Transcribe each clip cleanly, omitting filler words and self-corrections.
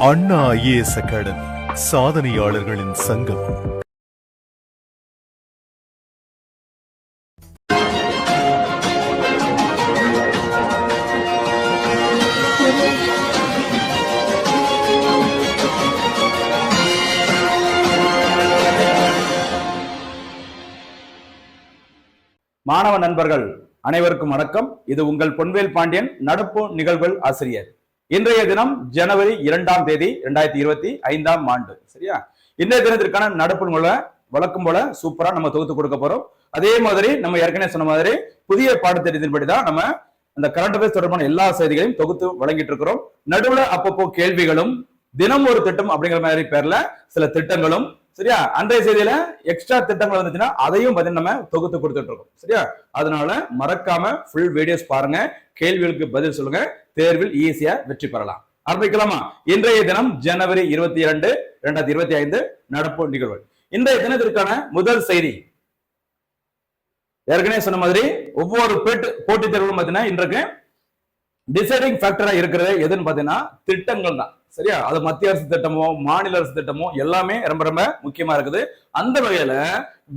அண்ணா IAS academy சாதனையாளர்களின் சங்கம். மாணவ நண்பர்கள் அனைவருக்கும் வணக்கம். இது உங்கள் பொன்வேல் பாண்டியன் நடப்பு நிகழ்வுகள் ஆசிரியர். இன்றைய தினம் ஜனவரி 2ஆம் தேதி 2025ஆம் ஆண்டு. சரியா? இன்றைய தினத்திற்கான நடப்பு நிகழ்வை வழக்கம் போல சூப்பரா நம்ம தொகுத்து கொடுக்க போறோம். அதே மாதிரி நம்ம ஏற்கனவே சொன்ன மாதிரி புதிய பாடத்திட்டத்தின்படிதான் நம்ம அந்த கரண்ட் அஃபேர்ஸ் தொடர்பான எல்லா செய்திகளையும் தொகுத்து வழங்கிட்டு இருக்கிறோம். நடுவுல அப்பப்போ கேள்விகளும் தினம் ஒரு திட்டம் அப்படிங்கிற மாதிரி பேர்ல சில திட்டங்களும், சரியா, அன்றைய செய்தியில எக்ஸ்ட்ரா திட்டங்கள் வந்துச்சுன்னா அதையும் நம்ம தொகுத்து கொடுத்துட்டு இருக்கோம். சரியா? அதனால மறக்காம ஃபுல் வீடியோஸ் பாருங்க, கேள்விகளுக்கு பதில் சொல்லுங்க, தேர்வில் ஈஸியா வெற்றி பெறலாம். ஆரம்பிக்கலாமா? இன்றைய தினம் ஜனவரி 22, 2025 நடப்பு நிகழ்வு. இன்றைய தினத்திற்கான முதல் செய்தி, ஏற்கனவே சொன்ன மாதிரி ஒவ்வொரு போட்டித் தேர்வுகளும் பாத்தீங்கன்னா இன்றைக்கு டிசைடிங் ஃபேக்டரா இருக்கிறது எதுன்னு பாத்தீங்கன்னா திட்டங்கள் தான். சரியா? அது மத்திய அரசு திட்டமோ மாநில அரசு திட்டமோ எல்லாமே ரொம்ப ரொம்ப முக்கியமா இருக்குது. அந்த வகையில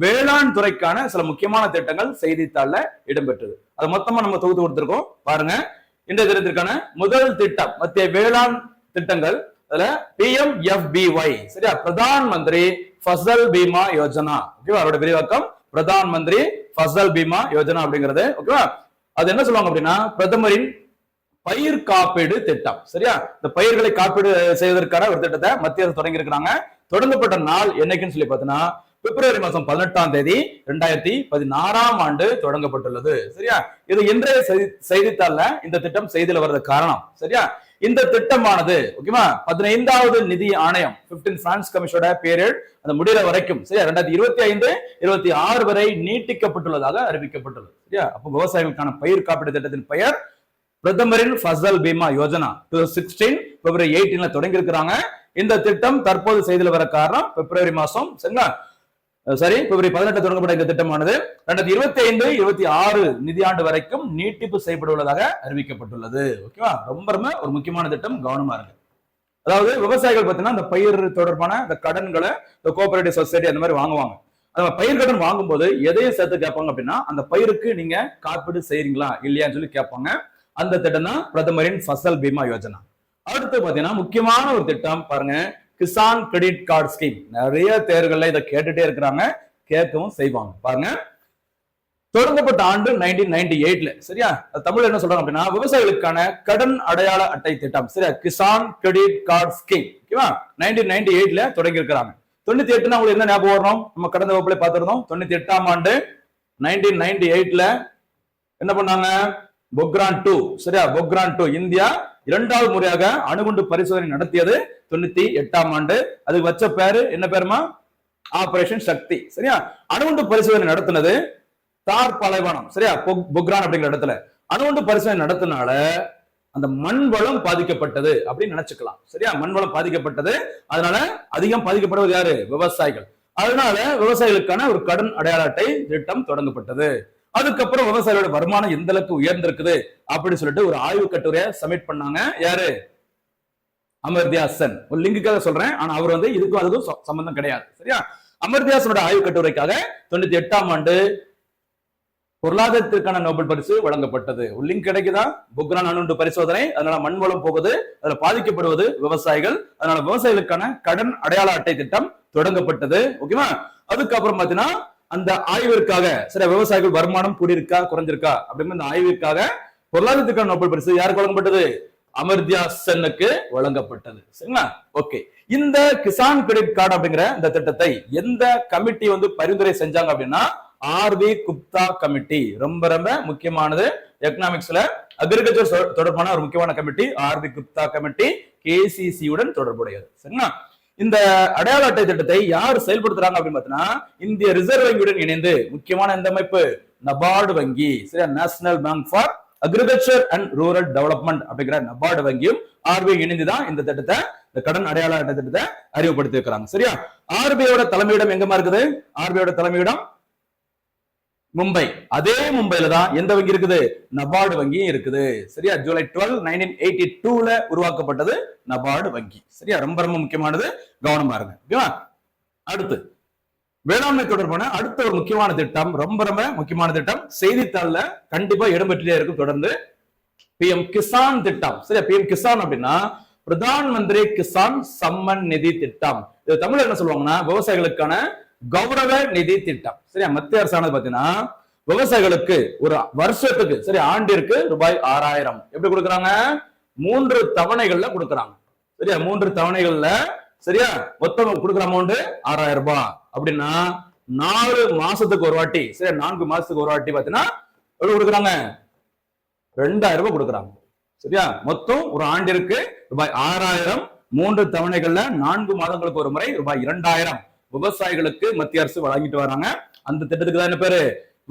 வேளாண் துறைக்கான சில முக்கியமான திட்டங்கள் செய்தித்தாள்ல இடம்பெற்றது. அது மொத்தமா நம்ம தொகுத்து கொடுத்திருக்கோம் பாருங்க. இன்றைய தினத்திற்கான முதல் திட்டம் மத்திய வேளாண் திட்டங்கள். அதுல PMFBY, சரியா, பிரதான் மந்திரி ஃபசல் பீமா யோஜனா. ஓகேவா? அவரோட விரிவாக்கம் பிரதான் மந்திரி ஃபசல் பீமா யோஜனா அப்படிங்கிறது. ஓகேவா? அது என்ன சொல்லுவாங்க அப்படின்னா பிரதமரின் பயிர் காப்பீடு திட்டம். சரியா? இந்த பயிர்களை காப்பீடு செய்வதற்கான ஒரு திட்டத்தை மத்திய அரசு தொடங்கி இருக்கிறாங்க. தொடங்கப்பட்ட நாள் என்னைக்குன்னு சொல்லி பார்த்தீங்கன்னா பிப்ரவரி மாதம் 18ஆம் தேதி 2016ஆம் ஆண்டு தொடங்கப்பட்டுள்ளது. சரியா? இது இன்றைய செய்தித்தாள்ல இந்த திட்டம் செய்தியில வர்றது காரணம். சரியா? இந்த திட்டமானது ஓகேவா 15வது நிதி ஆணையம் 15 பிரான்ஸ் கமிஷனோட பீரியட் அந்த முடிகிற வரைக்கும், சரியா, 2025-26 வரை நீட்டிக்கப்பட்டுள்ளதாக அறிவிக்கப்பட்டுள்ளது. சரியா? அப்போ விவசாயிகளுக்கான பயிர் காப்பீடு திட்டத்தின் பெயர் பிரதமரின் ஃபசல் பீமா யோஜனா 2016 பிப்ரவரி 18 தொடங்கி இருக்கிறாங்க. இந்த திட்டம் தற்போது செய்தியில வர காரணம் பிப்ரவரி மாசம், சரிங்களா, பிப்ரவரி 18 தொடங்கப்பட்ட இந்த திட்டமானது 2025-26 நிதியாண்டு வரைக்கும் நீட்டிப்பு செய்யப்படுவதாக அறிவிக்கப்பட்டுள்ளது. ஓகேவா? ரொம்ப ரொம்ப ஒரு முக்கியமான திட்டம், கவனமா இருக்கு. அதாவது விவசாயிகள் பார்த்தீங்கன்னா இந்த பயிர் தொடர்பான இந்த கடன்களை இந்த கோஆபரேட்டிவ் சொசைட்டி அந்த மாதிரி வாங்குவாங்க. அந்த பயிர் கடன் வாங்கும்போது எதையும் சேர்த்து கேட்பாங்க அப்படின்னா அந்த பயிருக்கு நீங்க காப்பீடு செய்யறீங்களா இல்லையான்னு சொல்லி கேட்பாங்க. அந்த திட்டம் தான் பிரதமரின் ஃபசல் பீமா யோஜனா. அடுத்து பாத்தீங்கன்னா முக்கியமான ஒரு திட்டம் பாருங்க, கிசான் கிரெடிட் கார்டு ஸ்கீம். நிறைய தேர்வுகள்ல இதை கேட்டுட்டே இருக்கிறாங்க, கேட்கவும் செய்வாங்க. பாருங்க, தொடங்கப்பட்ட ஆண்டு 1998. சரியா? தமிழ்ல என்ன சொல்றாங்க அப்படின்னா விவசாயிகளுக்கான கடன் அடையாள அட்டை திட்டம். சரியா? Kisan credit card scheme. ஓகேவா? 1998 தொடங்கி இருக்கிறாங்க. 98 உங்களுக்கு என்ன ஞாபகம் வரணும்? நம்ம கடந்த வகுப்புல பார்த்திருந்தோம். 98ஆம் ஆண்டு 1998 என்ன பண்ணாங்க? பொக்ரான் 2. சரியா? பொக்ரான் 2 இந்தியா 2வது முறையாக அணுகுண்டு பரிசோதனை நடத்தியது 98ஆம் ஆண்டு. அதுக்கு வச்ச பேரு என்ன பேருமா? ஆபரேஷன் சக்தி. சரியா? அணுகுண்டு பரிசோதனை நடத்தினது தார் பாலைவனம். சரியா? பொக்ரான் அப்படிங்கிற இடத்துல அணுகுண்டு பரிசோதனை நடத்தினால அந்த மண் வளம் பாதிக்கப்பட்டது அப்படின்னு நினைச்சுக்கலாம். சரியா? மண் வளம் பாதிக்கப்பட்டது. அதனால அதிகம் பாதிக்கப்படுவது யாரு? விவசாயிகள். அதனால விவசாயிகளுக்கான ஒரு கடன் அடையாள அட்டை திட்டம் தொடங்கப்பட்டது. அதுக்கப்புறம் விவசாயிகளோட வருமானம் எந்த அளவுக்கு உயர்ந்திருக்குது அப்படின்னு சொல்லிட்டு ஒரு ஆய்வு கட்டுரையை சப்மிட் பண்ணாங்க. யாரு? அமர்தியா சென். ஒரு லிங்குக்காக சொல்றேன், ஆனா அவர் இதுக்கும் அதுக்கும் சம்பந்தம் கிடையாது. சரியா? அமர்தியா சென்னோட ஆய்வு கட்டுரைக்காக 98ஆம் ஆண்டு பொருளாதாரத்திற்கான நோபல் பரிசு வழங்கப்பட்டது. ஒரு லிங்க் கிடைக்குதா? பொக்ரான் அணுகுண்டு பரிசோதனை, அதனால மண் வளம் போகுது, அதுல பாதிக்கப்படுவது விவசாயிகள், அதனால விவசாயிகளுக்கான கடன் அடையாள அட்டை திட்டம் தொடங்கப்பட்டது. ஓகேவா? அதுக்கப்புறம் பாத்தீங்கன்னா அந்த ஆய்விற்காக, சரி, விவசாயிகள் வருமானம் கூடியிருக்கா குறைஞ்சிருக்கா அப்படின்னு அந்த ஆய்விற்காக பொருளாதாரத்துக்கான நோபல் பரிசு யாருக்கு வழங்கப்பட்டது? அமர்தியா சென்னுக்கு வழங்கப்பட்டது. சரிங்களா? ஓகே. இந்த கிசான் கிரெடிட் கார்டு அப்படிங்கிற இந்த திட்டத்தை எந்த கமிட்டி பரிந்துரை செஞ்சாங்க அப்படின்னா RV குப்தா கமிட்டி. ரொம்ப ரொம்ப முக்கியமானது. எக்கனாமிக்ஸ்ல அக்ரிகல்ச்சர் தொடர்பான ஒரு முக்கியமான committee RV Gupta committee, KCC உடன் தொடர்புடையது. சரிங்களா? இந்த அடையாள அட்டை திட்டத்தை யார் செயல்படுத்துறாங்க அப்படின்னு பார்த்தீங்கன்னா இந்திய ரிசர்வ் வங்கியுடன் இணைந்து முக்கியமான இந்த அமைப்பு நபார்டு வங்கி. சரியா? National bank for agriculture and rural development அப்படிங்கிற நபார்டு வங்கியும் RBI இணைந்துதான் இந்த திட்டத்தை, இந்த கடன் அடையாள அட்டை திட்டத்தை அறிமுகப்படுத்தி இருக்கிறாங்க. சரியா? RBIயோட தலைமையிடம் எங்கமா இருக்குது? RBIயோட தலைமையிடம் மும்பை. அதே மும்பைல தான் எந்த வங்கி இருக்குது? நபார்டு வங்கியும் இருக்குது. சரியா? ஜூலை 12, 1982ல உருவாக்கப்பட்டது நபார்டு வங்கி. சரியா? ரொம்ப ரொம்ப முக்கியமானது, கவனமா இருங்க. ஓகேவா? அடுத்து வேளாண்மை தொடர்பான அடுத்த ஒரு முக்கியமான திட்டம், ரொம்ப ரொம்ப முக்கியமான திட்டம், செய்தித்தாள்ல கண்டிப்பா இடம்பெற்றே இருக்கும் தொடர்ந்து, பிஎம் கிசான் திட்டம். சரியா? பிஎம் கிசான் அப்படின்னா பிரதான் மந்திரி கிசான் சம்மன் நிதி திட்டம். இது தமிழ்ல என்ன சொல்லுவாங்கன்னா விவசாயிகளுக்கான கௌரவ நிதி திட்டம். சரியா? மத்திய அரசானது பாத்தீங்கன்னா விவசாயிகளுக்கு ஒரு வருஷத்துக்கு, சரி, ஆண்டிற்கு ரூபாய் 6000 எப்படி கொடுக்குறாங்க? 3 தவணைகள்ல கொடுக்குறாங்க. சரியா? 3 தவணைகள்ல, சரியா, மொத்தம் கொடுக்குற அமௌண்ட் 6000 ரூபாய். அப்படின்னா 4 மாசத்துக்கு ஒரு வாட்டி, சரியா, 4 மாசத்துக்கு ஒரு வாட்டி பாத்தீங்கன்னா எவ்வளவு கொடுக்குறாங்க? 2000 ரூபாய் கொடுக்குறாங்க. சரியா? மொத்தம் ஒரு ஆண்டிற்கு ரூபாய் 6000, 3 தவணைகள்ல 4 மாதங்களுக்கு ஒரு முறை ரூபாய் 2000 விவசாயிகளுக்கு மத்திய அரசு வழங்கிட்டு வராங்க. அந்த திட்டத்துக்கு தான் என்ன பேரு?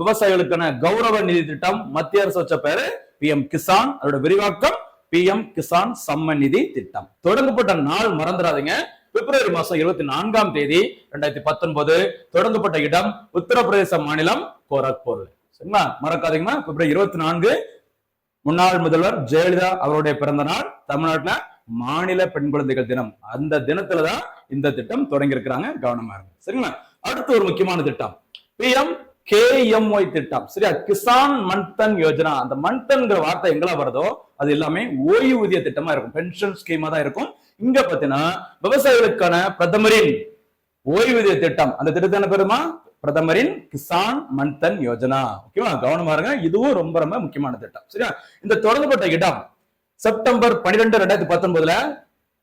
விவசாயிகளுக்கான கௌரவ நிதி திட்டம். மத்திய அரசு வச்ச பேரு பிஎம் கிசான். அதோட விரிவாக்கம் பிஎம் கிசான் சம்மன் நிதி திட்டம். தொடங்கப்பட்ட நாள் மறந்துடாதீங்க, பிப்ரவரி மாசம் 24ஆம் தேதி 2019. தொடங்கப்பட்ட இடம் உத்தரப்பிரதேச மாநிலம் கோரக்பூர். சரிங்களா? மறக்காதீங்கன்னா பிப்ரவரி 24 முன்னாள் முதல்வர் ஜெயலலிதா அவருடைய பிறந்த நாள். தமிழ்நாட்டுல மாநில பெண் குழந்தைகள் தினம். அந்த தினத்துலதான் இந்த திட்டம் தொடங்கி இருக்கிறாங்க. கவனமா இருங்க. சரிங்களா? அடுத்து ஒரு முக்கியமான திட்டம் பிஎம் கேஎம்ஒய் திட்டம். சரியா? கிசான் மன்தன் யோஜனா. அந்த மன்தன்ங்கிற வார்த்தை எங்கெல்லாம் வருதோ அது எல்லாமே ஓய்வூதிய திட்டமா இருக்கும், பென்ஷன் ஸ்கீமா தான் இருக்கும். இங்க பாத்தீங்கன்னா விவசாயிகளுக்கான பிரதமரின் ஓய்வூதிய திட்டம். அந்த திட்டத்தான பேருமா பிரதமரின் கிசான் மன்தன் யோஜனா. ஓகேவா? கவனமா இருங்க. இதுவும் ரொம்ப ரொம்ப முக்கியமான திட்டம். சரியா? இந்த தொடங்கப்பட்ட இடம் செப்டம்பர் 12, 2019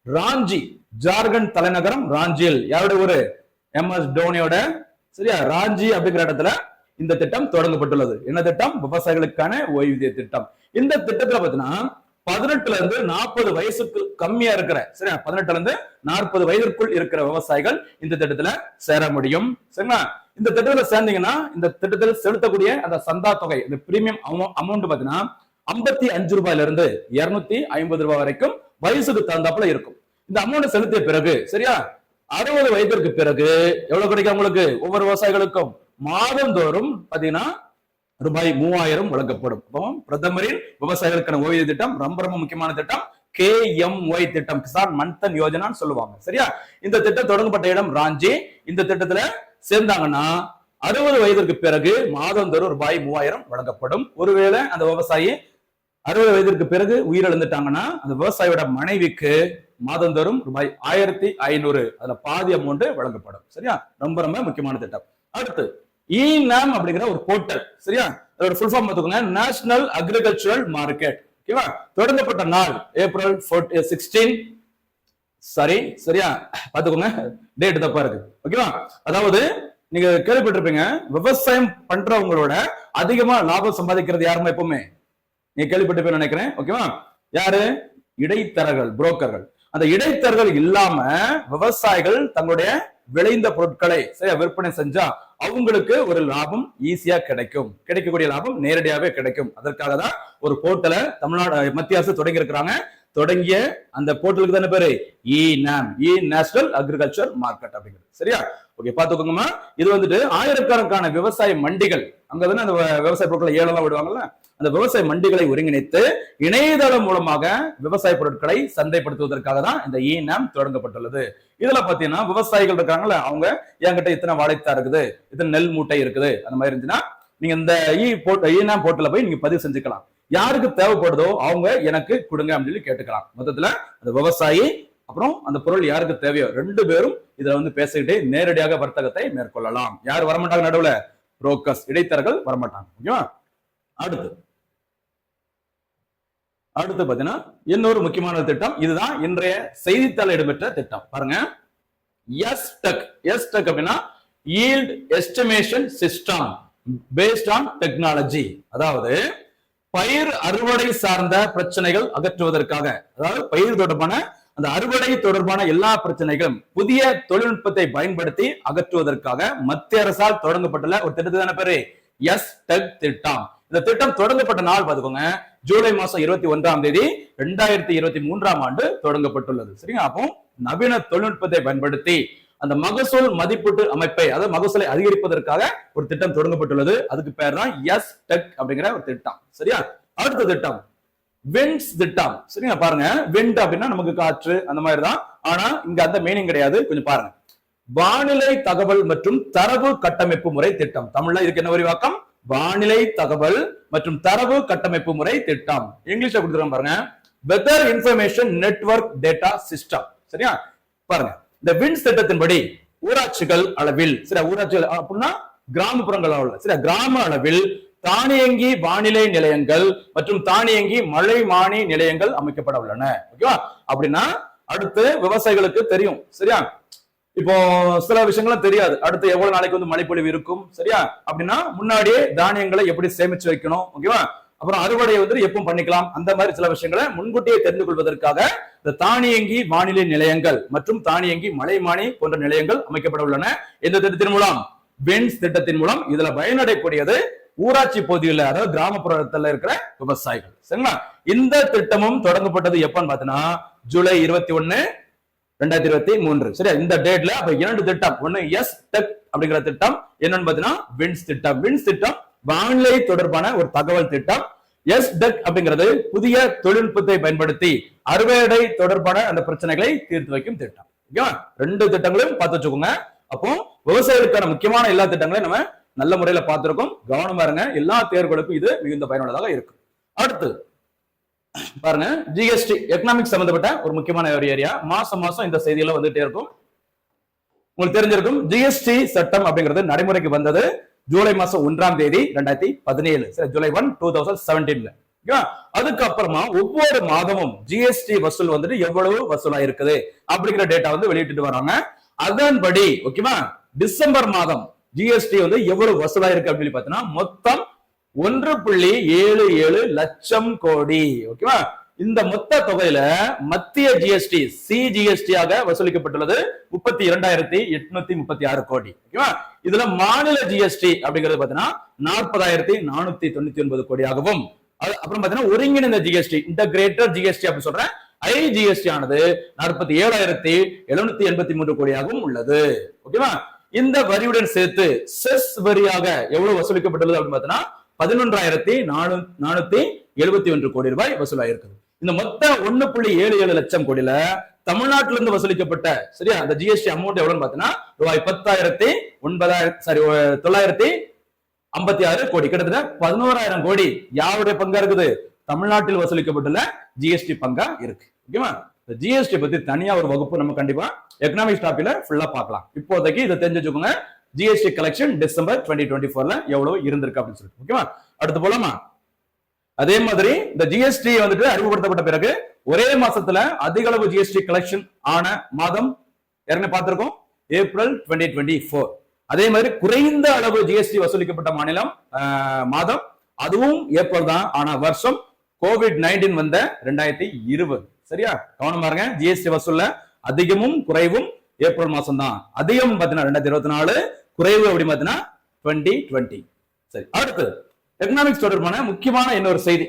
ராஞ்சி, ஜார்க்கண்ட் தலைநகரம் ராஞ்சியில். யாருடைய ஊரு? எம்எஸ் டோனியோட. சரியா? ராஞ்சி அப்படிங்கிற இடத்துல இந்த திட்டம் தொடங்கப்பட்டுள்ளது. என்ன திட்டம்? விவசாயிகளுக்கான ஓய்வூதிய திட்டம். இந்த திட்டத்துல பாத்தீங்கன்னா 18ல இருந்து 40 வயசுக்கு கம்மியா இருக்கிற, சரியா, 18ல இருந்து 40 வயதிற்குள் இருக்கிற விவசாயிகள் இந்த திட்டத்துல சேர முடியும். சரிங்களா? இந்த திட்டத்துல சேர்ந்தீங்கன்னா இந்த திட்டத்தில் செலுத்தக்கூடிய அந்த சந்தா தொகை, இந்த பிரீமியம் அமௌண்ட் பாத்தீங்கன்னா 55 ரூபாயில இருந்து 250 ரூபாய் வரைக்கும் வயசுக்கு தகுந்தாப்புல இருக்கும். இந்த அமௌண்ட் செலுத்திய பிறகு, சரியா, 60 வயதிற்கு பிறகு எவ்வளவு கிடைக்கும் உங்களுக்கு? ஒவ்வொரு விவசாயிகளுக்கும் மாதந்தோறும் பாத்தீங்கன்னா ரூபாய் 3000 வழங்கப்படும். பிரதமரின் விவசாயிகளுக்கான ஓய்வூதிய திட்டம் ரொம்ப ரொம்ப முக்கியமான திட்டம். கேஎம்ஒய் திட்டம், கிசான் மன்தன் யோஜனான்னு சொல்லுவாங்க. சரியா? இந்த திட்டம் தொடங்கப்பட்ட இடம் ராஞ்சி. இந்த திட்டத்துல சேர்ந்தாங்கன்னா 60 வயதிற்கு பிறகு மாதந்தோறும் ரூபாய் 3000 வழங்கப்படும். ஒருவேளை அந்த விவசாயி 60 வயதிற்கு பிறகு உயிரிழந்துட்டாங்கன்னா அந்த விவசாயியோட மனைவிக்கு மாதந்தோறும் ரூபாய் 1500, அதுல பாதி அமௌண்ட் வழங்கப்படும். சரியா? ரொம்ப ரொம்ப முக்கியமான திட்டம். அடுத்து இநாம் அப்படிங்கிற ஒரு போர்ட்டல். சரியா? அதோட ஃபுல் ஃபார்ம் பார்த்துக்கோங்க, நேஷனல் அக்ரிகல்ச்சரல் மார்க்கெட். ஓகேவா? தொடங்கப்பட்ட நாள் ஏப்ரல் 16. சரியா? பாத்துக்கோங்க, டேட் தப்பா இருக்கு. ஓகேவா? அதாவது நீங்க கேள்விப்பட்டிருப்பீங்க, விவசாயம் பண்றவங்களோட அதிகமா லாபம் சம்பாதிக்கிறது யாருமே எப்பவுமே நீங்க கேள்விப்பட்டிருப்பீங்கன்னு நினைக்கிறேன். ஓகேவா? யாரு? இடைத்தரகர்கள், புரோக்கர்கள். அந்த இடைத்தரகர்கள் இல்லாம விவசாயிகள் தங்களுடைய விளைந்த பொருட்களை சரியா விற்பனை செஞ்சா அவங்களுக்கு ஒரு லாபம் ஈஸியா கிடைக்கும். கிடைக்கக்கூடிய லாபம் நேரடியாவே கிடைக்கும். அதற்காக தான் ஒரு போர்ட்டலை தமிழ்நாடு மத்திய அரசு தொடங்கி இருக்கிறாங்க. தொடங்கிய அந்த போர்ட்டலுக்கு தானே பேரு இநாம், இ நேஷனல் அக்ரிகல்ச்சர் மார்க்கெட் அப்படிங்கிறது. சரியா? ஓகே, பாத்துக்கோங்கம்மா. இது வந்துட்டு ஆயிரக்கணக்கான விவசாய மண்டிகள், அங்கதானே அந்த விவசாய பொருட்களை ஏலெல்லாம் விடுவாங்கல்ல, அந்த விவசாய மண்டிகளை ஒருங்கிணைத்து இணையதளம் மூலமாக விவசாய பொருட்களை சந்தைப்படுத்துவதற்காக தான் இந்த இநாம் தொடங்கப்பட்டுள்ளது. இதுல பாத்தீங்கன்னா விவசாயிகள் இருக்காங்கல்ல, அவங்க என்கிட்ட இத்தனை வாழைத்தா இருக்குது, இத்தனை நெல் மூட்டை இருக்குது, அந்த மாதிரி இருந்துச்சுன்னா நீங்க இந்த இநாம் போர்ட்டல போய் நீங்க பதிவு செஞ்சுக்கலாம். யாருக்கு தேவைப்படுதோ அவங்க எனக்கு கொடுங்க அப்படின்னு சொல்லி கேட்டுக்கலாம். மொத்தத்துல அந்த விவசாயி அப்புறம் அந்த பொருள் யாருக்கு தேவையோ 2 பேரும் இதுல வந்து பேசிக்கிட்டே நேரடியாக வர்த்தகத்தை மேற்கொள்ளலாம். யார் வரமாட்டாங்க? நடுவுல புரோக்கர்ஸ், இடைத்தரகர்கள் வரமாட்டாங்க. ஓகேவா? அடுத்து பாத்தீங்கன்னா இன்னொரு முக்கியமான திட்டம். இதுதான் இன்றைய செய்தித்தாள் இடம்பெற்ற திட்டம். பாருங்க, எஸ்டெக் அப்படின்னா yield estimation system based on technology. அதாவது பயிர் அறுவடை சார்ந்த பிரச்சனைகள் அகற்றுவதற்காக, அதாவது பயிர் தொடர்பான அந்த அறுவடை தொடர்பான எல்லா பிரச்சனைகளும் புதிய தொழில்நுட்பத்தை பயன்படுத்தி அகற்றுவதற்காக மத்திய அரசால் தொடங்கப்பட்டுள்ள ஒரு திட்டத்தான பேரு எஸ்டெக் திட்டம். இந்த திட்டம் தொடங்கப்பட்ட நாள் பாத்துக்கோங்க, ஜூலை மாசம் 21ஆம் தேதி 2023ஆம் ஆண்டு தொடங்கப்பட்டுள்ளது. சரிங்களா? அப்போ நவீன தொழில்நுட்பத்தை பயன்படுத்தி அந்த மகசூல் மதிப்பீட்டு அமைப்பை, அதாவது மகசூலை அதிகரிப்பதற்காக ஒரு திட்டம் தொடங்கப்பட்டுள்ளது. அதுக்கு பேர் தான் எஸ் டெக் அப்படிங்கிற ஒரு திட்டம். சரியா? அடுத்த திட்டம் விண்ட்ஸ் திட்டம். சரியா? பாருங்க, விண்ட் அப்படின்னா நமக்கு காற்று அந்த மாதிரி தான். ஆனா இங்க அந்த மீனிங் கிடையாது. கொஞ்சம் பாருங்க. வானிலை தகவல் மற்றும் தரவு கட்டமைப்பு முறை திட்டம். தமிழ்ல இதுக்கு என்ன விரிவாக்கம்? வானிலை தகவல் மற்றும் தரவு கட்டமைப்பு முறை திட்டம். இங்கிலீஷ்ல கொடுத்துருக்காங்க பாருங்க, weather information network data system. சரியா? பாருங்க, இந்த விண்ட்ஸ் திட்டத்தின்படி ஊராட்சிகள் அளவில், சரியா, ஊராட்சிகள் அப்படின்னா கிராமப்புறங்கள் அளவில், சரியா, கிராம அளவில் தானியங்கி வானிலை நிலையங்கள் மற்றும் தானியங்கி மழை மானி நிலையங்கள் அமைக்கப்பட உள்ளன. ஓகேவா? அப்படின்னா அடுத்து விவசாயிகளுக்கு தெரியும். சரியா? இப்போ சில விஷயங்களும் தெரியாது, அடுத்து எவ்வளவு நாளைக்கு வந்து மழைப்பொழிவு இருக்கும். சரியா? அப்படின்னா முன்னாடியே தானியங்களை எப்படி சேமிச்சு வைக்கணும். ஓகேவா? அப்புறம் அறுவடை வந்து எப்பவும் பண்ணிக்கலாம். அந்த மாதிரி சில விஷயங்களை முன்கூட்டியே தெரிந்து கொள்வதற்காக இந்த தானியங்கி வானிலை நிலையங்கள் மற்றும் தானியங்கி மலைமானி போன்ற நிலையங்கள் அமைக்கப்பட உள்ளன. இந்த திட்டத்தின் மூலம், விண்ட்ஸ் திட்டத்தின் மூலம் இதுல பயனடையக்கூடியது ஊராட்சி பகுதியில், அதாவது கிராமப்புறத்துல இருக்கிற விவசாயிகள். சரிங்களா? இந்த திட்டமும் தொடங்கப்பட்டது எப்பன்னு பாத்தீங்கன்னா ஜூலை 21, 2023. சரியா? இந்த டேட்ல அப்ப 2 திட்டம். ஒன்னு எஸ் டெக் அப்படிங்கிற திட்டம், என்னன்னு பாத்தீங்கன்னா விண்ட்ஸ் திட்டம். விண்ட்ஸ் திட்டம் வானிலை தொடர்பான ஒரு தகவல் திட்டம். எஸ் டெக் அப்படிங்கிறது புதிய தொழில்நுட்பத்தை பயன்படுத்தி அறுவடை தொடர்பான அந்த பிரச்சனைகளை தீர்த்து வைக்கும் திட்டம். ஓகேவா? 2 திட்டங்களையும் பார்த்து வச்சுக்கோங்க. அப்போ விவசாயிகளுக்கான முக்கியமான எல்லா திட்டங்களையும் நம்ம நல்ல முறையில பார்த்திருக்கோம். கவனமா இருங்க, எல்லா தேர்வுகளுக்கும் இது மிகுந்த பயனுள்ளதாக இருக்கும். அடுத்து பாருங்க, ஜிஎஸ்டி எக்கனாமிக்ஸ் சம்பந்தப்பட்ட ஒரு முக்கியமான ஒரு ஏரியா. மாசம் மாசம் இந்த செய்தியெல்லாம் வந்துட்டே இருக்கும். உங்களுக்கு தெரிஞ்சிருக்கும், ஜிஎஸ்டி சட்டம் அப்படிங்கிறது நடைமுறைக்கு வந்தது ஜூலை மாசம் 1ஆம் தேதி 2017. ஜூலை 1, 2017. அதுக்கப்புறமா ஒவ்வொரு மாதமும் ஜிஎஸ்டி வசூல் வந்துட்டு எவ்வளவு வசூலா இருக்குது அப்படிங்கிற டேட்டா வந்து வெளியிட்டு வராங்க. அதன்படி ஓகேவா, டிசம்பர் மாதம் ஜிஎஸ்டி வந்து எவ்வளவு வசூலா இருக்கு அப்படின்னு பார்த்தீங்கன்னா மொத்தம் 1.77 லட்சம் கோடி. ஓகேவா? இந்த மொத்த தொகையில மத்திய ஜிஎஸ்டி சிஜிஎஸ்டி ஆக வசூலிக்கப்பட்டுள்ளது 32,836 கோடி. ஓகேவா? இதுல மாநில ஜிஎஸ்டி அப்படிங்கிறது பாத்தீங்கன்னா 40,499 கோடியாகவும், அப்புறம் பாத்தீங்கன்னா ஒருங்கிணைந்த ஜிஎஸ்டி, இன்டகிரேட்டட் ஜிஎஸ்டி அப்படி சொல்றேன், ஐஜிஎஸ்டி ஆனது 47,783 கோடியாகவும் உள்ளது. ஓகேவா? இந்த வரியுடன் சேர்த்து செஸ் வரியாக எவ்வளவு வசூலிக்கப்பட்டுள்ளது அப்படின்னு பாத்தீங்கன்னா 11,471 கோடி ரூபாய் வசூலாயிருக்குது. இந்த மொத்த 1.77 லட்சம் கோடியில தமிழ்நாட்டில இருந்து வசூலிக்கப்பட்ட, சரியா, அந்த ஜிஎஸ்டி அமௌண்ட் எவ்வளவுன்னு பாத்தீங்கன்னா ரூபாய் 10,956 கோடி. கிட்டத்தட்ட 11,000 கோடி யாருடைய பங்கா இருக்குது? தமிழ்நாட்டில் வசூலிக்கப்பட்டுள்ள ஜிஎஸ்டி பங்கா இருக்கு. ஓகேவா? ஜிஎஸ்டி பத்தி தனியா ஒரு வகுப்பு நம்ம கண்டிப்பா எக்கனாமிக்ஸ் டாபிக்ல ஃபுல்லா பார்க்கலாம். இப்போதைக்கு இதை தெரிஞ்சு வச்சுக்கோங்க, ஜிஎஸ்டி கலெக்ஷன் டிசம்பர் 2024ல எவ்வளவு இருந்திருக்கு அப்படின்னு சொல்லிட்டு. ஓகேவா? அடுத்து போலாமா? அதே மாதிரி இந்த ஜிஎஸ்டி வந்துட்டு அறிமுகப்படுத்தப்பட்ட பிறகு ஒரே மாசத்துல அதிக அளவு ஜிஎஸ்டி கலெக்ஷன் ஆன மாதம் ஏற்கனவே பார்த்திருக்கோம், ஏப்ரல் 2024. அதே மாதிரி குறைந்த அளவு ஜிஎஸ்டி வசூலிக்கப்பட்ட மாநிலம் மாதம் அதுவும் ஏப்ரல் தான். ஆனா வருஷம் COVID-19 வந்த 2020. சரியா? கவனமா இருங்க, ஜிஎஸ்டி வசூல்ல அதிகமும் குறைவும் ஏப்ரல் மாசம் தான். அதிகம் பாத்தீங்கன்னா 2024, குறைவு அப்படி பாத்தீங்கன்னா 2020. சரி, அடுத்து எக்கனாமிக்ஸ் தொடர்பான முக்கியமான இன்னொரு செய்தி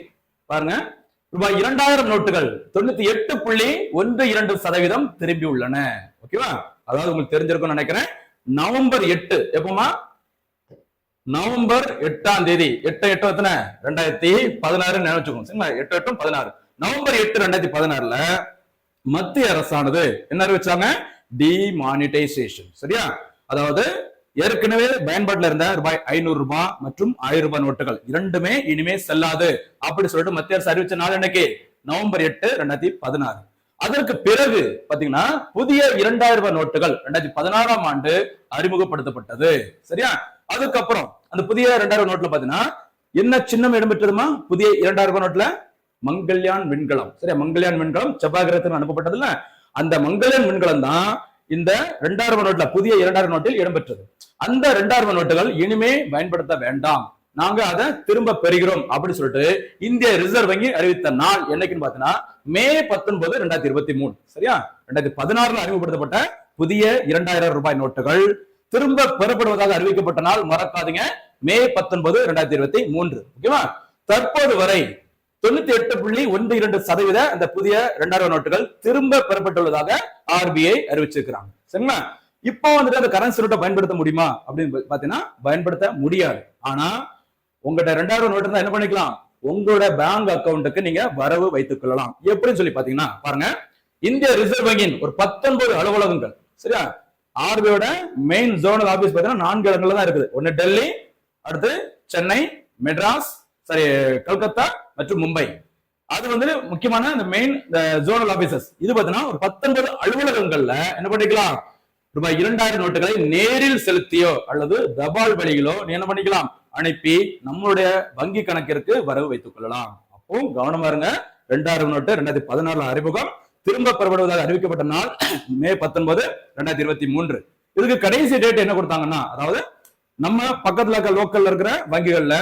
பாருங்க. ரூபாய் 2000 நோட்டுகள் 98.12% திரும்பி உள்ளன. ஓகேவா? அதாவது உங்களுக்கு தெரிஞ்சிருக்கும் நினைக்கிறேன், நவம்பர் 8 எப்பமா? நவம்பர் 8ஆம் தேதி 8/8/2016 நினைச்சுக்கோங்க. சரிங்களா? 8/8/16 நவம்பர் 8, 2016ல மத்திய அரசானது என்ன அறிவிச்சாங்க? டிமானிட்டைசேஷன். சரியா? அதாவது ஏற்கனவே பயன்பாட்டில் இருந்த ரூபாய் 500 ரூபாய் மற்றும் 1000 ரூபாய் நோட்டுகள் இரண்டுமே இனிமே செல்லாது அப்படி சொல்லிட்டு மத்திய அரசு அறிவிச்ச நாள் என்னைக்கு? நவம்பர் 8, 2016. அதற்கு பிறகு பாத்தீங்கன்னா புதிய 2000 ரூபாய் நோட்டுகள் 2016ஆம் ஆண்டு அறிமுகப்படுத்தப்பட்டது. சரியா? அதுக்கப்புறம் அந்த புதிய 2000 நோட்ல பாத்தீங்கன்னா என்ன சின்னம் இடம்பெற்றதுமா? புதிய 2000 ரூபாய் நோட்ல மங்கள்யான் விண்கலம். சரியா? மங்கள்யான் விண்கலம் செவ்வாய் கிரகத்துக்கு அனுப்பப்பட்டது இல்ல, அந்த மங்கள்யான் விண்கலம் தான் இந்த 2000 ரூபாய் நோட்ல புதிய 2000 நோட்டில் இடம்பெற்றது. அந்த 2000 ரூபாய் நோட்டுகள் இனிமே பயன்படுத்த வேண்டாம், நாங்க அதை திரும்ப பெறுகிறோம் அப்படின்னு சொல்லிட்டு இந்திய ரிசர்வ் வங்கி அறிவித்த நாள் என்னைக்குன்னு பாத்தீங்கன்னா மே 19, 2023. சரியா? 2016ல அறிமுகப்படுத்தப்பட்ட புதிய 2000 ரூபாய் நோட்டுகள் திரும்ப பெறப்படுவதாக அறிவிக்கப்பட்ட நாள் மறக்காதீங்க, மே 19, 2023. ஓகேவா? தற்போது வரை 98.12% அந்த புதிய 2000 நோட்டுகள் திரும்ப பெறப்பட்டுள்ளதாக ஆர்பிஐ அறிவிச்சிருக்கிறாங்க. சரிங்களா? இப்போ வந்துட்டு அந்த கரன்சி நோட்டை பயன்படுத்த முடியுமா அப்படின்னு பாத்தீங்கன்னா பயன்படுத்த முடியாது. ஆனா உங்ககிட்ட 2000 நோட்டு இருந்தா என்ன பண்ணிக்கலாம், உங்களோட பேங்க் அக்கௌண்ட்டுக்கு நீங்க வரவு வைத்துக் கொள்ளலாம். எப்படின்னு சொல்லி பாத்தீங்கன்னா பாருங்க, இந்திய ரிசர்வ் வங்கியின் ஒரு 19 அலுவலகங்கள், சரியா, ஆர்பிஐயோட மெயின் ஜோனல் ஆபீஸ் பாத்தீங்கன்னா 4 இடங்கள்ல தான் இருக்குது. ஒன்னு டெல்லி, அடுத்து சென்னை, மெட்ராஸ், சரி கல்கத்தா மற்றும் மும்பை. அது வந்து முக்கியமான இந்த மெயின் ஜோனல் ஆபீசஸ். இது பாத்தீங்கன்னா ஒரு 19 அலுவலகங்கள்ல என்ன பண்ணிக்கலாம், ரூபாய் 2000 நோட்டுகளை நேரில் செலுத்தியோ அல்லது தபால் வழியிலோ நீ என்ன பண்ணிக்கலாம், அனுப்பி நம்மளுடைய வங்கி கணக்கிற்கு வரவு வைத்துக் கொள்ளலாம். அப்போ கவனமா இருங்க. 2000 நோட்டு 2016 அறிமுகம், திரும்ப பெறப்படுவதாக அறிவிக்கப்பட்ட நாள் மே 19, 2023. இதுக்கு கடைசி டேட் என்ன கொடுத்தாங்கன்னா, அதாவது நம்ம பக்கத்துல இருக்க லோக்கல்ல இருக்கிற வங்கிகள்ல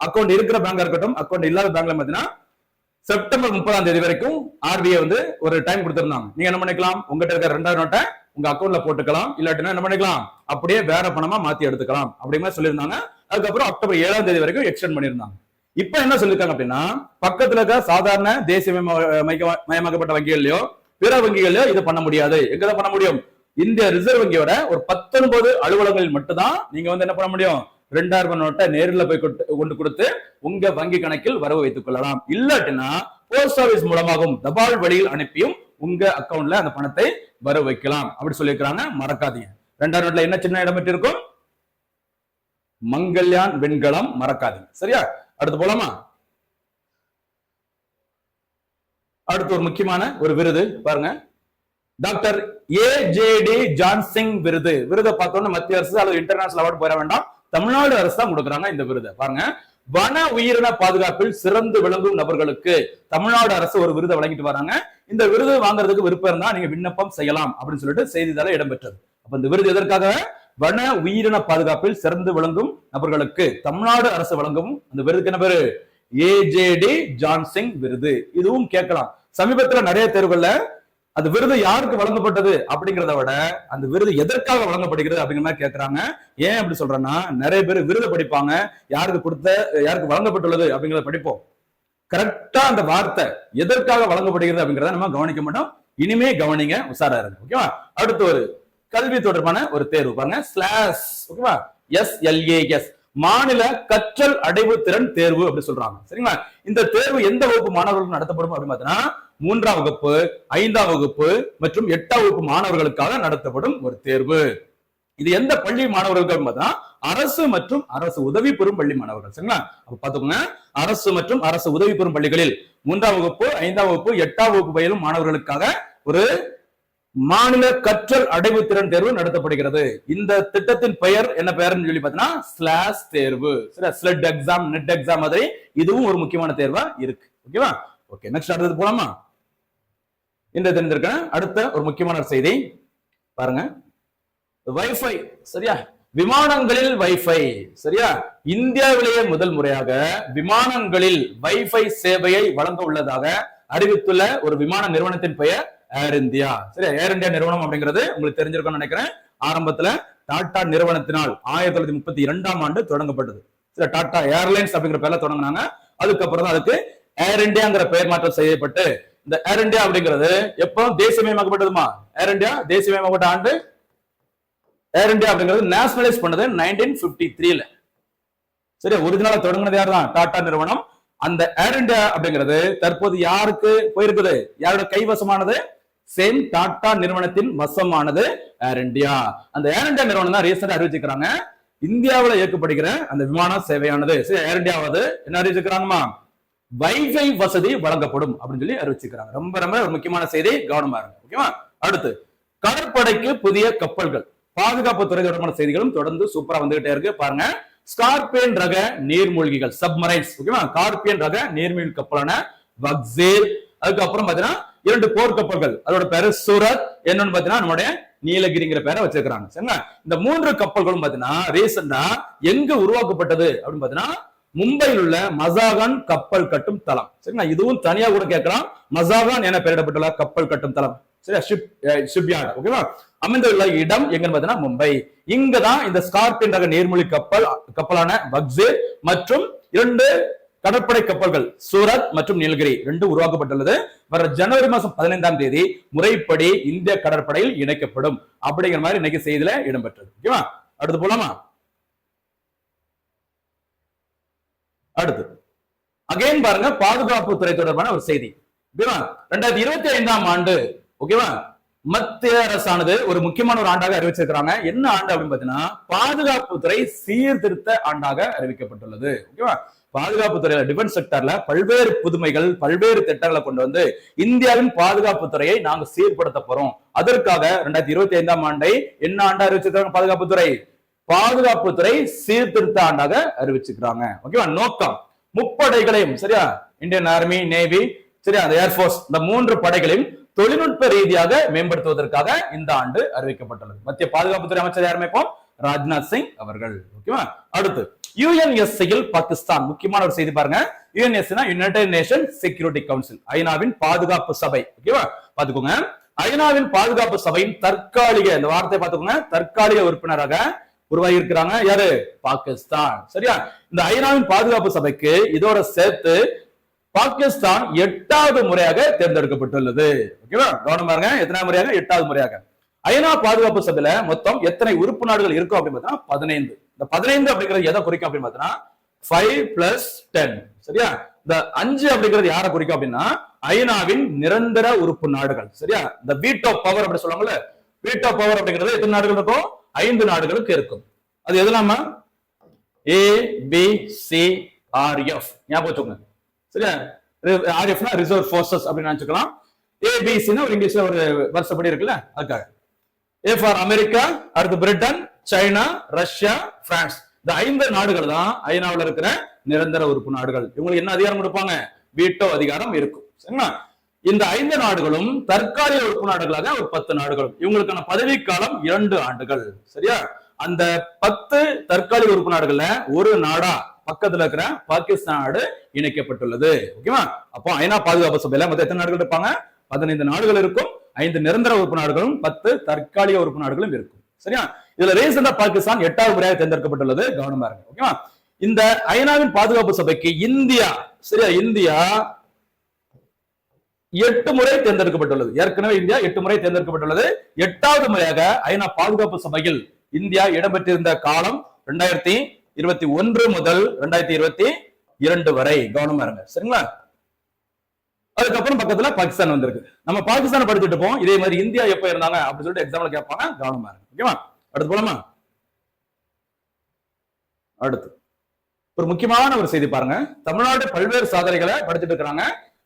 அக்கௌண்ட் இருக்கிற பேங்கா இருக்கட்டும், அக்கௌண்ட் இல்லாத பேங்க்ல பாத்தீங்கன்னா செப்டம்பர் 30ஆம் தேதி வரைக்கும் ஆர்பிஐ வந்து ஒரு டைம் கொடுத்திருந்தாங்க. நீங்க என்ன பண்ணிக்கலாம், உங்ககிட்ட இருக்கிற 2000 நோட்டை உங்க அக்கௌண்ட்ல போட்டுக்கலாம், இல்லாட்டினா என்ன பண்ணிக்கலாம், அப்படியே வேற பணமா மாத்தி எடுத்துக்கலாம் அப்படிங்கிற சொல்லியிருந்தாங்க. அதுக்கப்புறம் அக்டோபர் 7ஆம் தேதி வரைக்கும் எக்ஸ்டெண்ட் பண்ணியிருந்தாங்க. இப்ப என்ன சொல்லிருக்காங்க அப்படின்னா, பக்கத்துல இருக்க சாதாரண தேசியமயமாக்கப்பட்ட வங்கிகள்லயோ பிற வங்கிகள்லயோ இதை பண்ண முடியாது. எங்கதான் பண்ண முடியும், இந்திய ரிசர்வ் வங்கியோட ஒரு 19 அலுவலகங்களில் மட்டும்தான் நீங்க வந்து என்ன பண்ண முடியும், 2000 நோட்டை நேரில் போய் கொண்டு கொடுத்து உங்க வங்கி கணக்கில் வரவு வைத்துக் கொள்ளலாம். இல்லாட்டினா போஸ்ட் ஆபீஸ் மூலமாகவும் தபால் வழியில் அனுப்பியும் உங்க அக்கவுண்ட்ல அந்த பணத்தை வரவு வைக்கலாம் அப்படி சொல்லியிருக்காங்க. மறக்காதீங்க. 2000 நோட்ல என்ன சின்ன இடம் இருக்கும், மங்கல்யான் வெண்கலம், மறக்காதீங்க. சரியா, அடுத்து போலாமா. அடுத்து ஒரு முக்கியமான ஒரு விருது பாருங்க, டாக்டர் ஏஜேடி ஜான்சிங் விருது. விருதை பார்த்தோன்னு மத்திய அரசு அல்லது இன்டர்நேஷனல் அவார்டு போயிட வேண்டாம், தமிழ்நாடு அரசு தான் கொடுக்குறாங்க இந்த விருதை. பாருங்க, வன உயிரின பாதுகாப்பில் சிறந்து விளங்கும் நபர்களுக்கு தமிழ்நாடு அரசு ஒரு விருதை வழங்கிட்டு வராங்க. இந்த விருது வாங்குறதுக்கு விருப்பம் இருந்தா நீங்க விண்ணப்பம் செய்யலாம் அப்படின்னு சொல்லிட்டு செய்தித்தாள இடம்பெற்றது. அப்ப இந்த விருது எதற்காக, வன உயிரின பாதுகாப்பில் சிறந்து விளங்கும் நபர்களுக்கு தமிழ்நாடு அரசு வழங்கும் அந்த விருதுக்கு என்ன பேரு, ஏஜேடி ஜான்சிங் விருது. இதுவும் கேட்கலாம். சமீபத்துல நிறைய தேர்வுகள்ல அந்த விருது யாருக்கு வழங்கப்பட்டது அப்படிங்கிறத விட அந்த விருது எதற்காக வழங்கப்படுகிறது அப்படிங்கிற மாதிரி கேட்கறாங்க. ஏன் அப்படி சொல்றேன்னா, நிறைய பேர் விருது படிப்பாங்க, யாருக்கு வழங்கப்பட்டுள்ளது அப்படிங்கிறத படிப்போம், கரெக்டா அந்த வார்த்தை எதற்காக வழங்கப்படுகிறது அப்படிங்கிறத நம்ம கவனிக்க மாட்டோம். இனிமே கவனிங்க, உஷாரா இருங்க. ஓகேவா. அடுத்து ஒரு கல்வி தொடர்பான ஒரு தேர்வு பாருங்க, ஸ்லாஸ், ஓகேவா, SLAS, மாநில கற்றல் அடைவு திறன் தேர்வு அப்படி சொல்றாங்க. சரிங்களா. இந்த தேர்வு எந்த வகுப்பு மாணவர்களுக்கு நடத்தப்படும் அப்படின்னு பார்த்தீங்கன்னா, 3ஆம் வகுப்பு, 5ஆம் வகுப்பு மற்றும் 8ஆம் வகுப்பு மாணவர்களுக்காக நடத்தப்படும் ஒரு தேர்வு. இது எந்த பள்ளி மாணவர்களுக்கு பார்த்தா, அரசு மற்றும் அரசு உதவி பெறும் பள்ளி மாணவர்கள். சரிங்களா. அப்ப பாத்துக்கோங்க, அரசு மற்றும் அரசு உதவி பெறும் பள்ளிகளில் 3ஆம் வகுப்பு, 5ஆம் வகுப்பு, 8ஆம் வகுப்பு பயிலும் மாணவர்களுக்காக ஒரு மாநில கற்றல் அடைவு திறன் தேர்வு நடத்தப்படுகிறது. இந்த திட்டத்தின் பெயர் என்ன பெயர்னு சொல்லி பார்த்தீங்கன்னா, ஸ்லாஸ் தேர்வு. சரி, ஸ்லெட் எக்ஸாம், நெட் எக்ஸாம் மாதிரி இதுவும் ஒரு முக்கியமான தேர்வா இருக்கு. ஓகேவா. ஓகே, நெக்ஸ்ட் அடுத்தது போலாமா. இந்த தெரிஞ்சிருக்க அடுத்த ஒரு முக்கியமான செய்தி பாருங்க, வைஃபை. சரியா, விமானங்களில் வைஃபை. சரியா, இந்தியாவிலேயே முதல் முறையாக விமானங்களில் வைஃபை சேவையை வழங்க உள்ளதாக அறிவித்துள்ள ஒரு விமான நிறுவனத்தின் பெயர் ஏர் இந்தியா. சரி, ஏர் இந்தியா நிறுவனம் அப்படிங்கிறது உங்களுக்கு தெரிஞ்சிருக்கும்னு நினைக்கிறேன். ஆரம்பத்துல டாடா நிறுவனத்தினால் 1932ஆம் ஆண்டு தொடங்கப்பட்டது. சரி, டாடா ஏர்லைன்ஸ் அப்படிங்கிற பேர்ல தொடங்கினாங்க. அதுக்கப்புறம் தான் அதுக்கு ஏர் இந்தியாங்கிற பெயர் மாற்றம் செய்யப்பட்டு, இந்த ஏர் இந்தியா அப்படிங்கிறது எப்போ தேசியமயமாக்கப்பட்டதுமா, ஏர் இந்தியா தேசியமயமாக்கப்பட்ட ஆண்டு, ஏர் இந்தியா அப்படிங்கிறது நேஷனலைஸ் பண்ணது 1953ல. சரி, ஒரிஜினலா தொடங்கினது யார் தான், டாடா நிறுவனம். அந்த ஏர் இந்தியா அப்படிங்கிறது தற்போது யாருக்கு போயிருக்குது, யாரோட கைவசமானது, சேம் டாடா நிறுவனத்தின் வசமானது ஏர் இந்தியா. அந்த ஏர் இந்தியா நிறுவனம் தான் ரீசெண்டா அறிவிச்சிருக்காங்க, இந்தியாவில் இயக்கப்படுகிற அந்த விமான சேவையானது, சரி, ஏர் இந்தியாவது என்ன அறிவிச்சிருக்காங்கம்மா, வைஃபை வசதி வழங்கப்படும் அப்படின்னு சொல்லி அறிவிச்சிருக்காங்க. ரொம்ப ரொம்ப ஒரு முக்கியமான செய்தி, கவனமா இருங்க. ஓகேவா. அடுத்து, கடற்படைக்கு புதிய கப்பல்கள், பாதுகாப்பு துறை தொடர்பான செய்திகளும் தொடர்ந்து சூப்பரா வந்துகிட்டே இருக்கு. பாருங்க, ஸ்கார்பியன் ரக நீர்மூழ்கிகள், சப்மரைன்ஸ். ஓகேவா. ஸ்கார்பியன் ரக நீர்மூழ்கி கப்பலான வக்சேல், அதுக்கப்புறம் பாத்தீங்கன்னா 2 போர் கப்பல்கள், அதோட பேரு சூரத், என்னன்னு பாத்தீங்கன்னா நம்முடைய நீலகிரிங்கிற பேரை வச்சிருக்காங்க. சரிங்களா. இந்த 3 கப்பல்களும் பாத்தீங்கன்னா ரீசெண்டா எங்க உருவாக்கப்பட்டது அப்படின்னு பாத்தீங்கன்னா, மும்பையில் உள்ள மசாகான் கப்பல் கட்டும் தளம். சரிங்களா. இதுவும் தனியா கூட கேட்கலாம், மசாகான் என பெயரிடப்பட்டுள்ள கப்பல் கட்டும் தளம். சரியா, ஷிப்யார்ட். ஓகேவா. அமைந்துள்ள இடம் எங்கன்னு பாத்தீங்கன்னா மும்பை. இங்கதான் இந்த ஸ்கார்பியன் ரக நீர்மூழ்கி கப்பலான வக்சேல் மற்றும் 2 கடற்படை கப்பல்கள் சூரத் மற்றும் நீலகிரி ரெண்டும் உருவாக்கப்பட்டுள்ளது. வர ஜனவரி மாசம் 15ஆம் தேதி முறைப்படி இந்திய கடற்படையில் இணைக்கப்படும் அப்படிங்கிற மாதிரி இன்னைக்கு செய்தியில இடம்பெற்றது. ஓகேவா? அடுத்து போலாமா? அடுத்து அகைன் பாருங்க, பாதுகாப்பு துறை தொடர்பான ஒரு செய்தி. ஓகேவா? 2025ஆம் ஆண்டு ஓகேவா மத்திய அரசானது ஒரு முக்கியமான ஒரு ஆண்டாக அறிவிச்சிருக்கிறாங்க. என்ன ஆண்டு அப்படின்னு பாத்தீங்கன்னா பாதுகாப்புத்துறை சீர்திருத்த ஆண்டாக அறிவிக்கப்பட்டுள்ளது. ஓகேவா? பாதுகாப்புத்துறையில டிஃபென்ஸ் செக்டர்ல பல்வேறு புதுமைகள் பல்வேறு திட்டங்களை கொண்டு வந்து இந்தியாவின் பாதுகாப்பு துறையை நாங்க சீர்படுத்த போறோம். அதற்காக 2025ஆம் ஆண்டை என்ன ஆண்டா அறிவிச்சிருக்காங்க? பாதுகாப்புத்துறை சீர்திருத்த ஆண்டாக அறிவிச்சிருக்காங்க. ஓகேவா? நோக்கம் முப்படைகளையும் சரியா, இந்தியன் ஆர்மி, நேவி, சரியா, அந்த ஏர்போர்ஸ், இந்த 3 படைகளையும் தொழில்நுட்ப ரீதியாக மேம்படுத்துவதற்காக இந்த ஆண்டு அறிவிக்கப்பட்டுள்ளது. மத்திய பாதுகாப்புத்துறை அமைச்சர் யாருமே இப்போ ராஜ்நாத் சிங் அவர்கள். ஓகேவா? அடுத்து யுஎன்எஸ்சியில் பாகிஸ்தான், முக்கியமான ஒரு செய்தி பாருங்க. UNSC United nation security council, ஐநாவின் பாதுகாப்பு சபை. ஓகேவா? பாத்துக்கோங்க, ஐநாவின் பாதுகாப்பு சபையின் தற்காலிக, இந்த வார்த்தை பாத்துக்கோங்க, தற்காலிக உறுப்பினராக உருவாகி இருக்கிறாங்க. யாரு? பாகிஸ்தான். சரியா? இந்த ஐநாவின் பாதுகாப்பு சபைக்கு இதோட சேர்த்து பாகிஸ்தான் 8வது முறையாக தேர்ந்தெடுக்கப்பட்டுள்ளது. ஓகேவா? கவனம் பாருங்க, எத்தனை முறையாக? 8வது முறையாக. ஐநா பாதுகாப்பு சபையில மொத்தம் எத்தனை உறுப்பு நாடுகள் இருக்கும் அப்படின்னு பார்த்தா 15. இந்த 15 அப்படிங்கிறது எதை குறிக்கும் அப்படின்னு பார்த்தா 5 + 10. சரியா? இந்த 5 அப்படிங்கிறது யாரை குறிக்கும் அப்படின்னா ஐநாவின் நிரந்தர உறுப்பு நாடுகள். சரியா? இந்த வீட்டோ பவர் அப்படி சொல்லுவாங்கல்ல, வீட்டோ பவர் அப்படிங்கிறது எத்தனை நாடுகள் இருக்கும்? 5 நாடுகளுக்கு இருக்கும். அது எதுலாமா? ABCRF ஞாபகம் வச்சுக்கோங்க. சரியா? RFனா ரிசர்வ் ஃபோர்சஸ் அப்படின்னு நினைச்சுக்கலாம். ABCனா ஒரு இங்கிலீஷ்ல ஒரு வருஷப்படி இருக்குல்ல, அதுக்காக. A ஃபார் அமெரிக்கா, அடுத்து பிரிட்டன், சைனா, ரஷ்யா, பிரான்ஸ். இந்த 5 நாடுகள் தான் ஐநாவில் இருக்கிற நிரந்தர உறுப்பு நாடுகள். இவங்களுக்கு என்ன அதிகாரம் கொடுப்பாங்க? வீட்டோ அதிகாரம் இருக்கும். சரிங்களா? இந்த 5 நாடுகளும் தற்காலிக உறுப்பு நாடுகளாக ஒரு 10 நாடுகளும். இவங்களுக்கான பதவி காலம் 2 ஆண்டுகள். சரியா? அந்த 10 தற்காலிக உறுப்பு நாடுகள்ல ஒரு நாடா பக்கத்துல இருக்கிற பாகிஸ்தான் நாடு இணைக்கப்பட்டுள்ளது. ஓகேவா? அப்போ ஐநா பாதுகாப்பு சபையில மொத்தம் எத்தனை நாடுகள் இருப்பாங்க? 15 நாடுகள் இருக்கும். 5 நிரந்தர உறுப்பு நாடுகளும் 10 தற்காலிக உறுப்பு நாடுகளும் இருக்கும். சரியா? இதுல ரீசெண்டா பாகிஸ்தான் 8வது முறையாக தேர்ந்தெடுக்கப்பட்டுள்ளது. கவனமா இருக்கு. ஓகேவா? இந்த ஐநாவின் பாதுகாப்பு சபைக்கு இந்தியா, சரியா, இந்தியா 8 முறை தேர்ந்தெடுக்கப்பட்டுள்ளது. ஏற்கனவே இந்தியா 8 முறை தேர்ந்தெடுக்கப்பட்டுள்ளது. 8வது முறையாக ஐநா பாதுகாப்பு சபையில் இந்தியா இடம்பெற்றிருந்த காலம் 2021 முதல் 2022 வரை. கவனமா இருங்க. சரிங்களா? அதுக்கப்புறம் பக்கத்துல பாகிஸ்தான் வந்திருக்கு. நம்ம பாகிஸ்தான் படிச்சுட்டு போவோம். இதே மாதிரி இந்தியா எப்ப இருந்தாங்க அப்படின்னு சொல்லிட்டு எக்ஸாம்ல கேட்பாங்க. கவனமா இருங்க. ஓகேவா? அடுத்து போலாமா? அடுத்து ஒரு முக்கியமான ஒரு செய்தி பாருங்க. தமிழ்நாடு பல்வேறு சாதனைகளை படிச்சுட்டு இருக்கிறாங்க.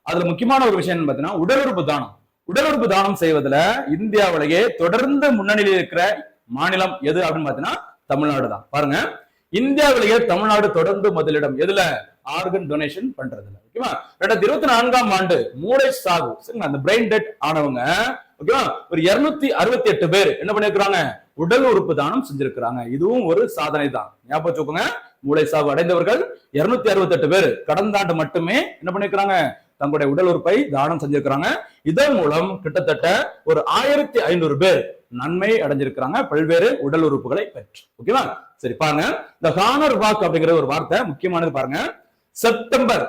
அதுல முக்கியமான ஒரு விஷயம் பாத்தீங்கன்னா உடல் உறுப்பு தானம். உடல் உறுப்பு தானம் செய்வதில் இந்தியாவிலேயே தொடர்ந்து முன்னணியில் இருக்கிற மாநிலம் எது அப்படின்னு பாத்தீங்கன்னா தமிழ்நாடு தான். பாருங்க, இந்தியாவிலேயே தமிழ்நாடு தொடர்ந்து முதலிடம். எதுல? ஆர்கன் டொனேஷன் பண்றதுல. ஓகேவா? 2024ஆம் ஆண்டு மூளை சாவு, சரிங்களா, அந்த பிரெயின் டெட் ஆனவங்க ஓகேவா ஒரு 268 பேர் என்ன பண்ணிருக்காங்க? உடல் உறுப்பு தானம் செஞ்சிருக்கிறாங்க. இதுவும் ஒரு சாதனை தான். ஞாபகம் வச்சுக்கோங்க, மூளை சாவு அடைந்தவர்கள் 268 பேர் கடந்த ஆண்டு மட்டுமே என்ன பண்ணிருக்காங்க? தங்களுடைய உடல் உறுப்பை தானம் செஞ்சிருக்கிறாங்க. இதன் மூலம் கிட்டத்தட்ட ஒரு 1500 பேர் நன்மை அடைஞ்சிருக்கிறாங்க பல்வேறு உடல் உறுப்புகளை பெற்று. ஓகேவா? சரி பாருங்க, இந்த ஹானர் வாக் அப்படிங்கிற ஒரு வார்த்தை முக்கியமானது. பாருங்க, செப்டம்பர்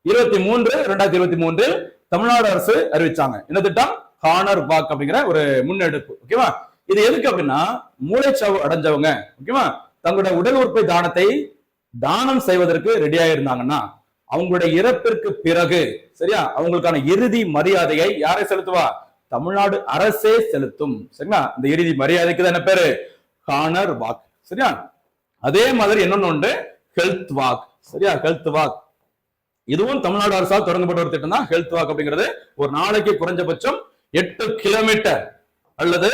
23, 2023 தமிழ்நாடு அரசு அறிவிச்சாங்க. என்ன திட்டம்? ஹானர் வாக் அப்படிங்கிற ஒரு முன்னெடுப்பு. ஓகேவா? இது எதுக்கு அப்படின்னா மூளைச்சாவு அடைஞ்சவங்க ஓகேவா தங்களுடைய உடல் உறுப்பை தானம் செய்வதற்கு ரெடியா இருந்தாங்கன்னா அவங்களுடைய இறப்பிற்கு பிறகு சரியா அவங்களுக்கான இறுதி மரியாதையை யாரை செலுத்துவா? தமிழ்நாடு அரசே செலுத்தும். சரிங்களா? இந்த இறுதி மரியாதைக்கு தான் என்ன பேரு? Honour walk. சரியா? அதே மாதிரி இன்னொன்னு உண்டு, ஹெல்த் வாக். சரியா? ஹெல்த் வாக் இதுவும் தமிழ்நாடு அரசால் தொடங்கப்பட்ட ஒரு திட்டம் தான். ஹெல்த் வாக் அப்படிங்கிறது ஒரு நாளைக்கு குறைஞ்சபட்சம் 8 கிலோமீட்டர் அல்லது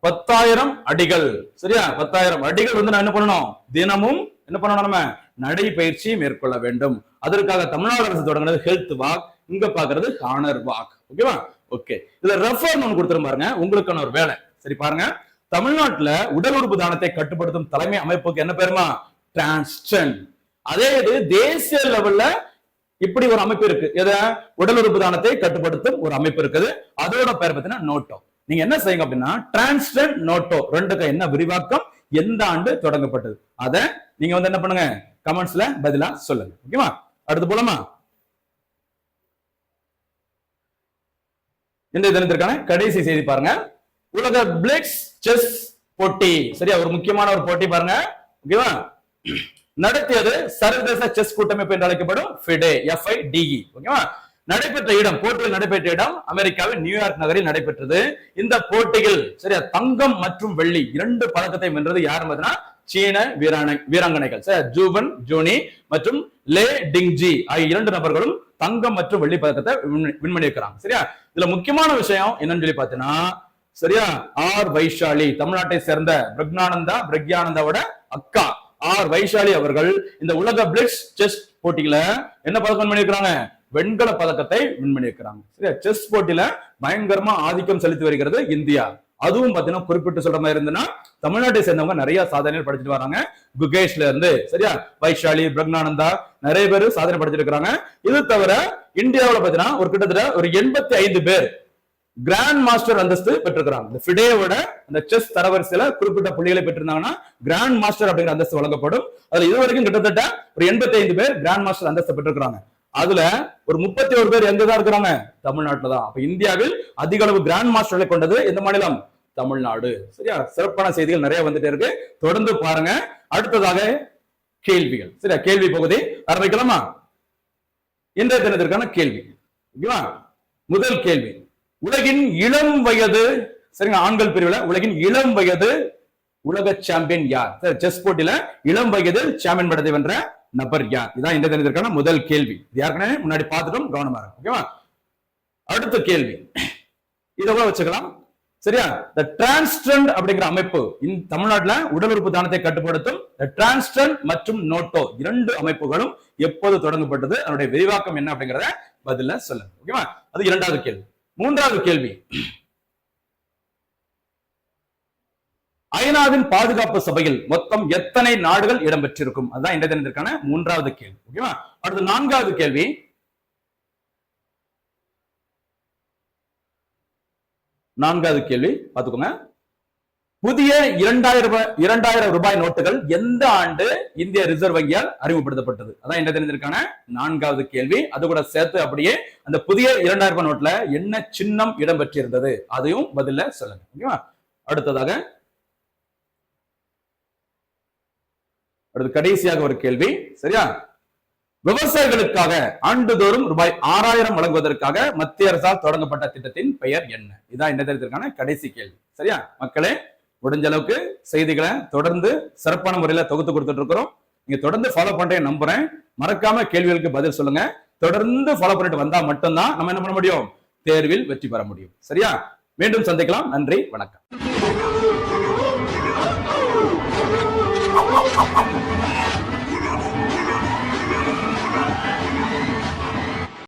10,000 அடிகள். சரியா? 10,000 அடிகள் நான் என்ன பண்ணணும்? தினமும் என்ன பண்ணணும்? நம்ம நடைபயிற்சி மேற்கொள்ள வேண்டும். அதற்காக தமிழ்நாடு அரசு தொடங்குறது ஹெல்த் வாக். இங்க பாக்குறது ஹானர் வாக். ஓகேவா? ஓகே, இதுல ரெஃபர் ஒன்று கொடுத்துரும் பாருங்க, உங்களுக்கான ஒரு வேலை. சரி பாருங்க, தமிழ்நாட்டுல உடல் உறுப்பு தானத்தை கட்டுப்படுத்தும் தலைமை அமைப்புக்கு என்ன பேருமா? டிரான்ஸ்டன். அதே இது தேசிய லெவல்ல இப்படி ஒரு அமைப்பு இருக்கு. எத? உடல் உறுப்பு தானத்தை கட்டுப்படுத்தும் ஒரு அமைப்பு இருக்குது. அதோட பேர் பார்த்தீங்கன்னா நோட்டோ. நீங்க என்ன செய்யுங்க அப்படின்னா டிரான்ஸ்டன் நோட்டோ ரெண்டுக்கு என்ன விரிவாக்கம், எந்த ஆண்டு தொடங்கப்பட்டது, அத நீங்க என்ன பண்ணுங்க? கமெண்ட்ஸ்ல பதிலா சொல்லுங்க. ஓகேவா? அடுத்து போலாமா? இந்த தினத்திற்கான கடைசி செய்தி பாருங்க. உலக பிளிட்ஸ் செஸ் போட்டி, சரியா, ஒரு முக்கியமான ஒரு போட்டி பாருங்க. ஓகேவா? நடத்தியது சர்வதேச செஸ் கூட்டமைப்பு என்று அழைக்கப்படும் FIDE, FIDE. ஓகேவா? நடைபெற்ற இடம், போட்டியில் நடைபெற்ற இடம் அமெரிக்காவின் நியூயார்க் நகரில் நடைபெற்றது. இந்த போட்டியில் சரியா தங்கம் மற்றும் வெள்ளி 2 பதக்கத்தை வென்றது யார்? சீன வீராங்கனைகள் ஜூவன் ஜூனி மற்றும் லே டிங்ஜி ஆகிய 2 நபர்களும் தங்கம் மற்றும் வெள்ளி பதக்கத்தை வின் பண்ணியிருக்கிறாங்க. சரியா? இதுல முக்கியமான விஷயம் என்னன்னு சொல்லி பாத்தீங்கன்னா, சரியா, ஆர் வைஷாலி, தமிழ்நாட்டை சேர்ந்த பிரக்யானந்தாவோட அக்கா ஆர் வைஷாலி அவர்கள் இந்த உலக பிளிட்ஸ் செஸ் போட்டியில என்ன பதக்கம் பண்ணியிருக்கிறாங்க? வெண்கல பதக்கத்தை வின் பண்ணியிருக்கிறாங்க. சரியா? செஸ் போட்டியில பயங்கரமா ஆதிக்கம் செலுத்தி வருகிறது இந்தியா. அதுவும் பாத்தீங்கன்னா குறிப்பிட்டு சொல்ற மாதிரி இருந்ததுன்னா தமிழ்நாட்டை சேர்ந்தவங்க நிறைய சாதனைகள் படிச்சுட்டு வராங்க. குகேஷ்ல இருந்து சரியா வைஷாலி, பிரக்னானந்தா நிறைய பேர் சாதனை படிச்சிருக்காங்க. இது தவிர இந்தியாவில் பாத்தீங்கன்னா ஒரு கிட்டத்தட்ட ஒரு 85 பேர் கிராண்ட் மாஸ்டர் அந்தஸ்து பெற்றிருக்கிறாங்க. இந்த ஃபிடேவோட அந்த செஸ் தரவரிசையில குறிப்பிட்ட புள்ளிகளை பெற்றிருந்தாங்கன்னா கிராண்ட் மாஸ்டர் அப்படிங்கிற அந்தஸ்து வழங்கப்படும். அதுல இதுவரைக்கும் கிட்டத்தட்ட ஒரு 85 பேர் கிராண்ட் மாஸ்டர் அந்தஸ்து பெற்றிருக்கிறாங்க. அதுல ஒரு 31 பேர் எங்கதான் இருக்கிறாங்க? தமிழ்நாட்டுல தான். அப்ப இந்தியாவில் அதிக அளவு கிராண்ட் மாஸ்டர்களை கொண்டது எந்த மாநிலம்? தமிழ்நாடு. சரியா? சிறப்பான செய்திகள் நிறைய வந்துட்டே இருக்கு, தொடர்ந்து பாருங்க. அடுத்ததாக கேள்விகள். சரியா? கேள்வி பகுதி ஆரம்பிக்கலாமா? இன்றைய தினத்திற்கான கேள்வி. ஓகேவா? முதல் கேள்வி, உலகின் இளம் வயது சரிங்க ஆண்கள் பிரிவுல உலகின் இளம் வயது உலக சாம்பியன் யார்? செஸ் போட்டியில இளம் வயதில் சாம்பியன் பட்டத்தை வென்ற நபர் யார்? இதான் இந்த தினத்திற்கான முதல் கேள்வி. இது யாருக்குன்னு முன்னாடி பார்த்துட்டோம், கவனமா இருக்கும். ஓகேவா? அடுத்த கேள்வி இதை வச்சுக்கலாம். சரியா? இந்த டிரான்ஸ்ட்ரெண்ட் அப்படிங்கிற அமைப்பு தமிழ்நாட்டுல உடல் உறுப்பு தானத்தை கட்டுப்படுத்தும் டிரான்ஸ்ட்ரெண்ட் மற்றும் நோட்டோ 2 அமைப்புகளும் எப்போது தொடங்கப்பட்டது? அதனுடைய விரிவாக்கம் என்ன அப்படிங்கறத பதில சொல்லுங்க. ஓகேவா? அது இரண்டாவது கேள்வி. மூன்றாவது கேள்வி, ஐநாவின் பாதுகாப்பு சபையில் மொத்தம் எத்தனை நாடுகள் இடம்பெற்றிருக்கும்? அதுதான் இந்த தினத்திற்கான மூன்றாவது கேள்வி. ஓகேவா? அடுத்து நான்காவது கேள்வி, பாத்துக்கோங்க. புதிய 2000 ரூபாய் நோட்டுகள் எந்த ஆண்டு இந்திய ரிசர்வ் வங்கியால் அறிமுகப்படுத்தப்பட்டது? அதான் இந்த தினத்திற்கான நான்காவது கேள்வி. அது கூட சேர்த்து அப்படியே அந்த புதிய 2000 ரூபாய் நோட்ல என்ன சின்னம் இடம்பெற்றிருந்தது அதையும் பதில சொல்லுங்க. ஓகேவா? அடுத்ததாக கடைசியாக ஒரு கேள்வி. சரியா? விவசாயிகளுக்காக ஆண்டுதோறும் ரூபாய் 6000 வழங்குவதற்காக மத்திய அரசால் தொடங்கப்பட்ட திட்டத்தின் பெயர் என்ன? இதான் இந்த தினத்திற்கான கடைசி கேள்வி. சரியா? மக்களே, முடிஞ்ச அளவுக்கு செய்திகளை தொடர்ந்து சிறப்பான முறையில தொகுத்து கொடுத்துட்டு இருக்கிறோம். நீங்க தொடர்ந்து ஃபாலோ பண்றேன் நம்புறேன். மறக்காம கேள்விகளுக்கு பதில் சொல்லுங்க. தொடர்ந்து ஃபாலோ பண்ணிட்டு வந்தா மட்டும்தான் நம்ம என்ன பண்ண முடியும்? தேர்வில் வெற்றி பெற முடியும். சரியா? மீண்டும் சந்திக்கலாம். நன்றி, வணக்கம்.